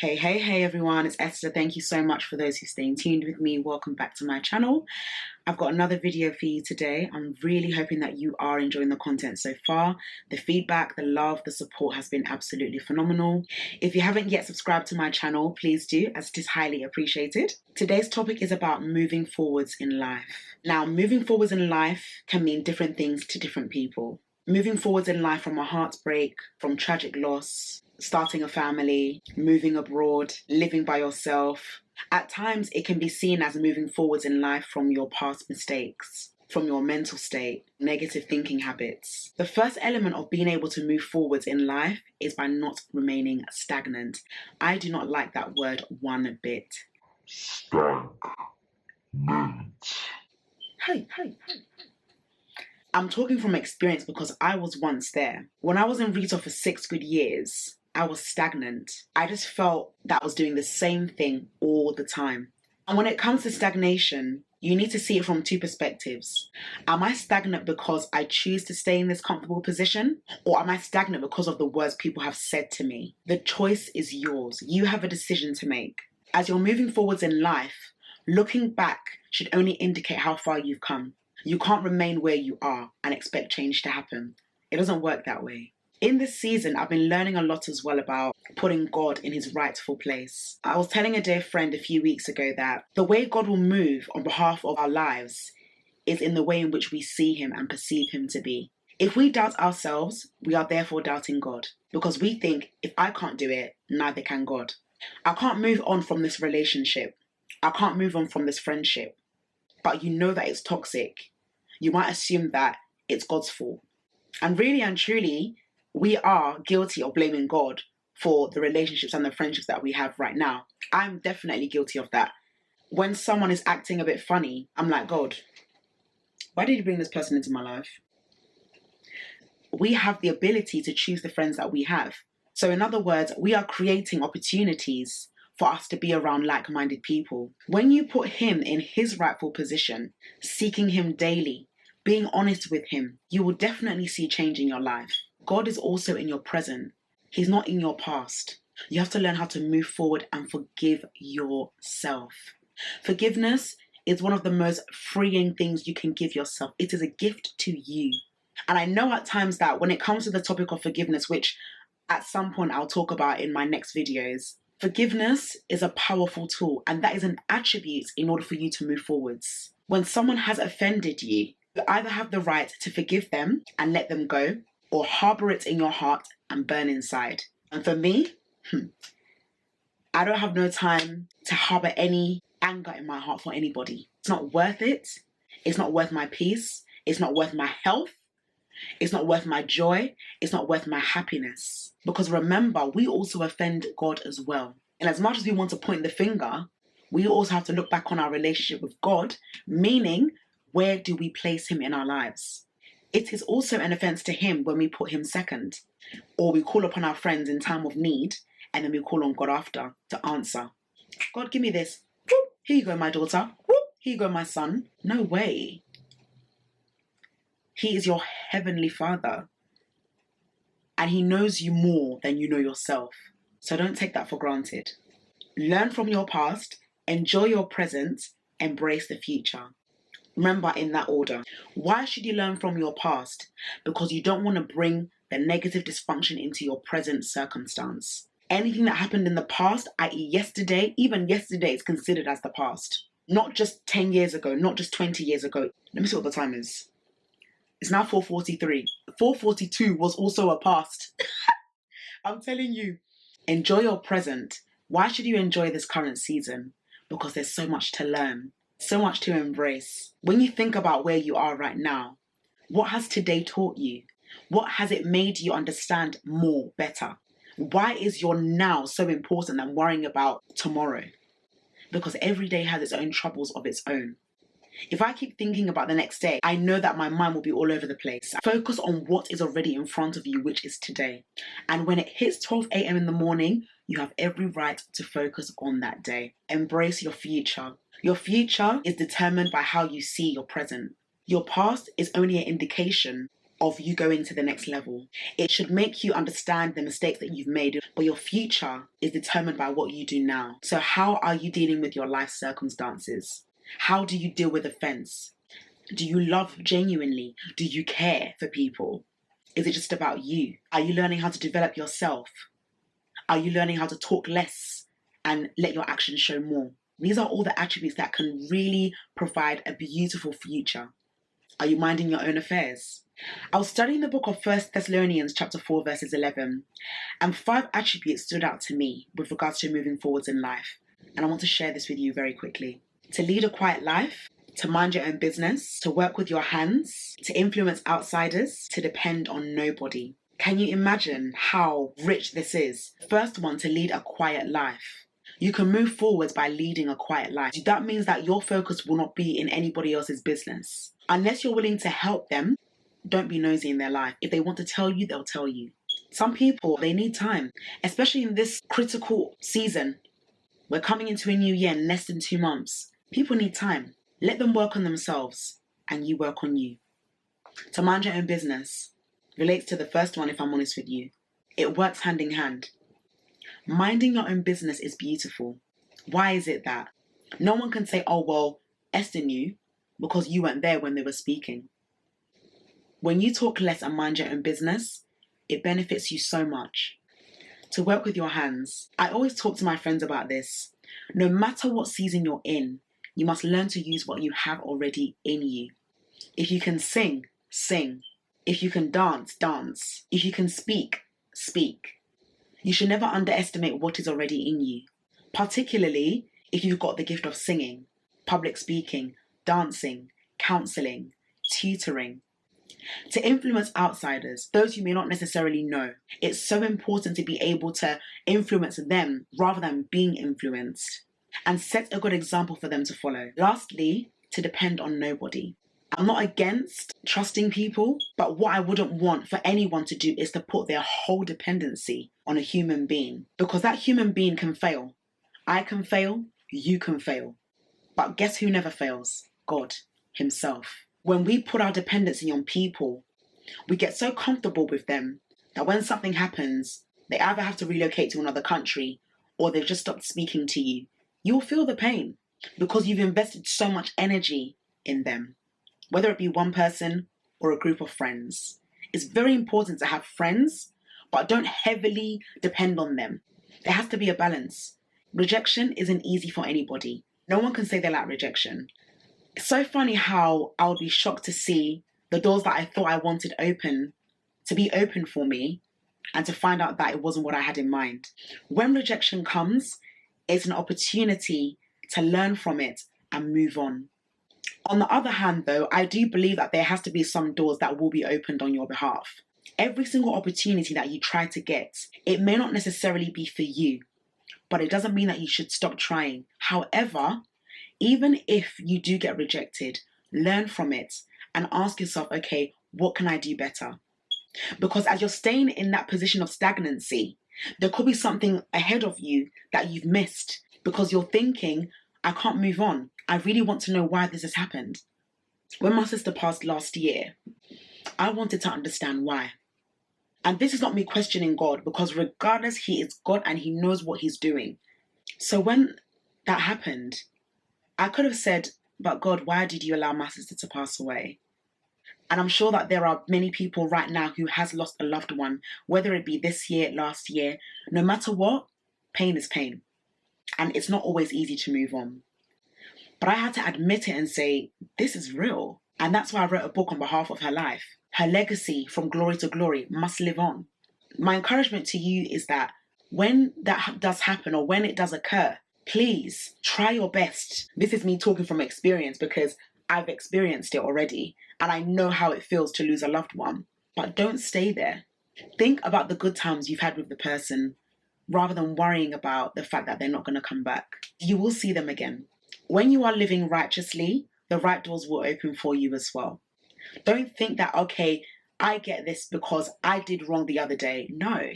Hey everyone, it's Esther. Thank you so much for those who stay tuned with me. Welcome back to my channel. I've got another video for you today. I'm really hoping that you are enjoying the content so far. The feedback, the love, the support has been absolutely phenomenal. If you haven't yet subscribed to my channel, please do, as it is highly appreciated. Today's topic is about moving forwards in life. Now, moving forwards in life can mean different things to different people. Moving forwards in life from a heartbreak, from tragic loss, starting a family, moving abroad, living by yourself. At times, it can be seen as moving forwards in life from your past mistakes, from your mental state, negative thinking habits. The first element of being able to move forwards in life is by not remaining stagnant. I do not like that word one bit. Stagnant. Hey. I'm talking from experience because I was once there. When I was in retail for 6 good years, I was stagnant. I just felt that I was doing the same thing all the time. And when it comes to stagnation, you need to see it from two perspectives. Am I stagnant because I choose to stay in this comfortable position? Or am I stagnant because of the words people have said to me? The choice is yours. You have a decision to make. As you're moving forwards in life, looking back should only indicate how far you've come. You can't remain where you are and expect change to happen. It doesn't work that way. In this season, I've been learning a lot as well about putting God in his rightful place. I was telling a dear friend a few weeks ago that the way God will move on behalf of our lives is in the way in which we see him and perceive him to be. If we doubt ourselves, we are therefore doubting God, because we think, if I can't do it, neither can God. I can't move on from this relationship. I can't move on from this friendship. But you know that it's toxic. You might assume that it's God's fault. And really and truly, we are guilty of blaming God for the relationships and the friendships that we have right now. I'm definitely guilty of that. When someone is acting a bit funny, I'm like, God, why did you bring this person into my life? We have the ability to choose the friends that we have. So in other words, we are creating opportunities for us to be around like-minded people. When you put him in his rightful position, seeking him daily, being honest with him, you will definitely see change in your life. God is also in your present. He's not in your past. You have to learn how to move forward and forgive yourself. Forgiveness is one of the most freeing things you can give yourself. It is a gift to you. And I know at times that when it comes to the topic of forgiveness, which at some point I'll talk about in my next videos, forgiveness is a powerful tool, and that is an attribute in order for you to move forwards. When someone has offended you, you either have the right to forgive them and let them go, or harbor it in your heart and burn inside. And for me, I don't have no time to harbor any anger in my heart for anybody. It's not worth it. It's not worth my peace. It's not worth my health. It's not worth my joy. It's not worth my happiness. Because remember, we also offend God as well. And as much as we want to point the finger, we also have to look back on our relationship with God, meaning, where do we place him in our lives? It is also an offense to him when we put him second, or we call upon our friends in time of need, and then we call on God after to answer. God, give me this. Whoop, here you go, my daughter. Whoop, here you go, my son. No way. He is your heavenly Father, and he knows you more than you know yourself. So don't take that for granted. Learn from your past, enjoy your present, embrace the future. Remember, in that order. Why should you learn from your past? Because you don't want to bring the negative dysfunction into your present circumstance. Anything that happened in the past, i.e. yesterday, even yesterday is considered as the past. Not just 10 years ago, not just 20 years ago. Let me see what the time is. It's now 4:43. 4:42 was also a past. I'm telling you, enjoy your present. Why should you enjoy this current season? Because there's so much to learn. So much to embrace. When you think about where you are right now, what has today taught you? What has it made you understand more, better? Why is your now so important than worrying about tomorrow? Because every day has its own troubles of its own. If I keep thinking about the next day, I know that my mind will be all over the place. Focus on what is already in front of you, which is today. And when it hits 12 a.m. in the morning, you have every right to focus on that day. Embrace your future. Your future is determined by how you see your present. Your past is only an indication of you going to the next level. It should make you understand the mistakes that you've made, but your future is determined by what you do now. So how are you dealing with your life circumstances? How do you deal with offense? Do you love genuinely? Do you care for people? Is it just about you? Are you learning how to develop yourself? Are you learning how to talk less and let your actions show more? These are all the attributes that can really provide a beautiful future. Are you minding your own affairs? I was studying the book of 1 Thessalonians chapter 4 verses 11, and 5 attributes stood out to me with regards to moving forwards in life. And I want to share this with you very quickly. To lead a quiet life, to mind your own business, to work with your hands, to influence outsiders, to depend on nobody. Can you imagine how rich this is? First one, to lead a quiet life. You can move forwards by leading a quiet life. That means that your focus will not be in anybody else's business. Unless you're willing to help them, don't be nosy in their life. If they want to tell you, they'll tell you. Some people, they need time, especially in this critical season. We're coming into a new year in less than 2 months. People need time. Let them work on themselves and you work on you. To mind your own business relates to the first one, if I'm honest with you. It works hand in hand. Minding your own business is beautiful. Why is it that? No one can say, oh, well, Esther knew because you weren't there when they were speaking. When you talk less and mind your own business, it benefits you so much. To work with your hands. I always talk to my friends about this. No matter what season you're in, you must learn to use what you have already in you. If you can sing, sing. If you can dance, dance. If you can speak, speak. You should never underestimate what is already in you, particularly if you've got the gift of singing, public speaking, dancing, counselling, tutoring. To influence outsiders, those you may not necessarily know, it's so important to be able to influence them rather than being influenced, and set a good example for them to follow. Lastly, to depend on nobody. I'm not against trusting people, but what I wouldn't want for anyone to do is to put their whole dependency on a human being, because that human being can fail. I can fail, you can fail. But guess who never fails? God himself. When we put our dependency on people, we get so comfortable with them that when something happens, they either have to relocate to another country or they've just stopped speaking to you. You'll feel the pain because you've invested so much energy in them, whether it be one person or a group of friends. It's very important to have friends, but don't heavily depend on them. There has to be a balance. Rejection isn't easy for anybody. No one can say they like rejection. It's so funny how I would be shocked to see the doors that I thought I wanted open to be open for me and to find out that it wasn't what I had in mind. When rejection comes, it's an opportunity to learn from it and move on. On the other hand, though, I do believe that there has to be some doors that will be opened on your behalf. Every single opportunity that you try to get, it may not necessarily be for you, but it doesn't mean that you should stop trying. However, even if you do get rejected, learn from it and ask yourself, okay, what can I do better? Because as you're staying in that position of stagnancy, there could be something ahead of you that you've missed because you're thinking, I can't move on. I really want to know why this has happened. When my sister passed last year, I wanted to understand why. And this is not me questioning God, because regardless, he is God and he knows what he's doing. So when that happened, I could have said, but God, why did you allow my sister to pass away? And I'm sure that there are many people right now who has lost a loved one, whether it be this year, last year, no matter what, pain is pain. And it's not always easy to move on. But I had to admit it and say, this is real. And that's why I wrote a book on behalf of her life. Her legacy from glory to glory must live on. My encouragement to you is that when that does happen or when it does occur, please try your best. This is me talking from experience because I've experienced it already and I know how it feels to lose a loved one. But don't stay there. Think about the good times you've had with the person rather than worrying about the fact that they're not going to come back. You will see them again. When you are living righteously, the right doors will open for you as well. Don't think that, okay, I get this because I did wrong the other day. No,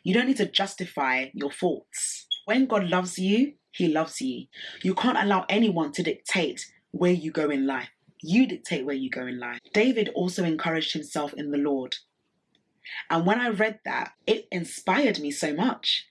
you don't need to justify your faults. When God loves you, he loves you. You can't allow anyone to dictate where you go in life. You dictate where you go in life. David also encouraged himself in the Lord. And when I read that, it inspired me so much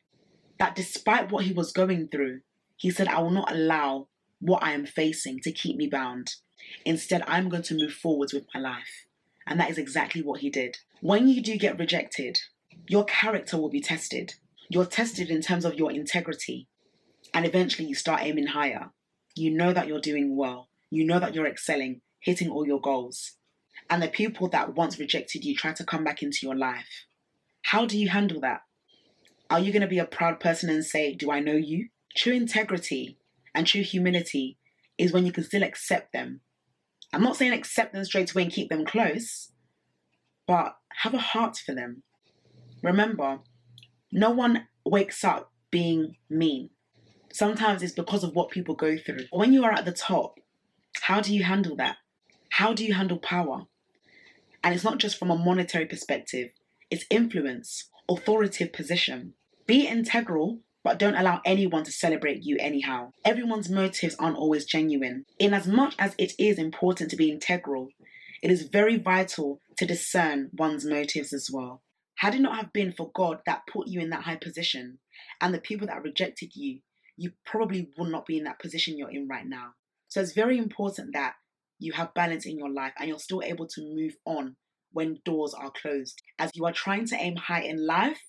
that despite what he was going through, he said, I will not allow what I am facing to keep me bound. Instead, I'm going to move forwards with my life. And that is exactly what he did. When you do get rejected, your character will be tested. You're tested in terms of your integrity. And eventually you start aiming higher. You know that you're doing well. You know that you're excelling, hitting all your goals. And the people that once rejected you try to come back into your life. How do you handle that? Are you going to be a proud person and say, do I know you? True integrity and true humility is when you can still accept them. I'm not saying accept them straight away and keep them close, but have a heart for them. Remember, no one wakes up being mean. Sometimes it's because of what people go through. When you are at the top, how do you handle that? How do you handle power? And it's not just from a monetary perspective, it's influence, authoritative position. Be integral, but don't allow anyone to celebrate you anyhow. Everyone's motives aren't always genuine. In as much as it is important to be integral, it is very vital to discern one's motives as well. Had it not have been for God that put you in that high position and the people that rejected you, you probably would not be in that position you're in right now. So it's very important that you have balance in your life and you're still able to move on when doors are closed. As you are trying to aim high in life,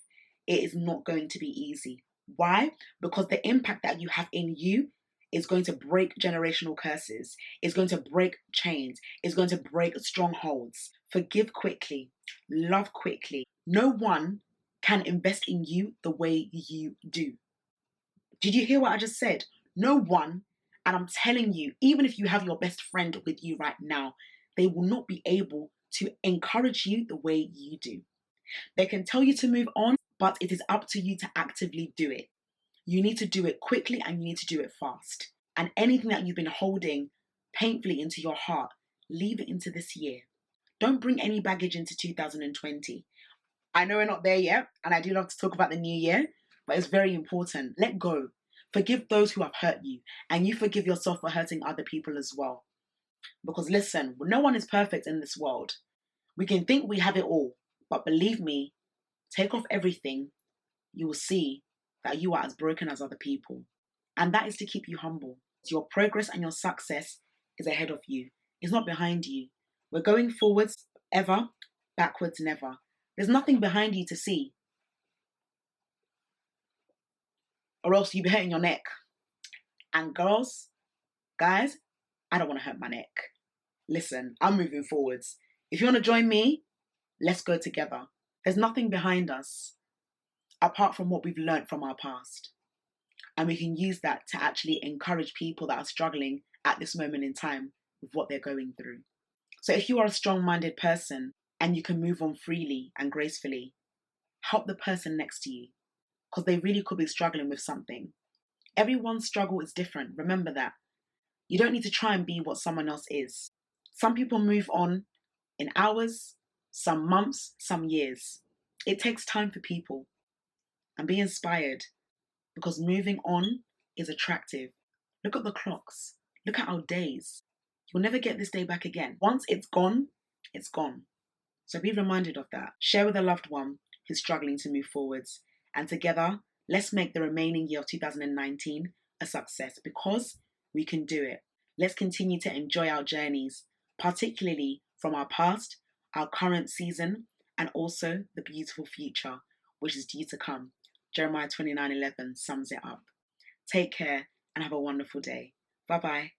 it is not going to be easy. Why? Because the impact that you have in you is going to break generational curses, is going to break chains, is going to break strongholds. Forgive quickly, love quickly. No one can invest in you the way you do. Did you hear what I just said? No one. And I'm telling you, even if you have your best friend with you right now, they will not be able to encourage you the way you do. They can tell you to move on, but it is up to you to actively do it. You need to do it quickly and you need to do it fast. And anything that you've been holding painfully into your heart, leave it into this year. Don't bring any baggage into 2020. I know we're not there yet, and I do love to talk about the new year, but it's very important. Let go. Forgive those who have hurt you, and you forgive yourself for hurting other people as well. Because listen, no one is perfect in this world. We can think we have it all, but believe me, take off everything, you will see that you are as broken as other people. And that is to keep you humble. Your progress and your success is ahead of you. It's not behind you. We're going forwards ever, backwards never. There's nothing behind you to see. Or else you'll be hurting your neck. And girls, guys, I don't want to hurt my neck. Listen, I'm moving forwards. If you want to join me, let's go together. There's nothing behind us apart from what we've learned from our past. And we can use that to actually encourage people that are struggling at this moment in time with what they're going through. So if you are a strong-minded person and you can move on freely and gracefully, help the person next to you because they really could be struggling with something. Everyone's struggle is different. Remember that. You don't need to try and be what someone else is. Some people move on in hours, some months, some years. It takes time for people. And be inspired because moving on is attractive. Look at the clocks. Look at our days. You'll never get this day back again. Once it's gone, it's gone. So be reminded of that. Share with a loved one who's struggling to move forwards. And together, let's make the remaining year of 2019 a success because we can do it. Let's continue to enjoy our journeys, particularly from our past, our current season, and also the beautiful future, which is due to come. Jeremiah 29:11 sums it up. Take care and have a wonderful day. Bye-bye.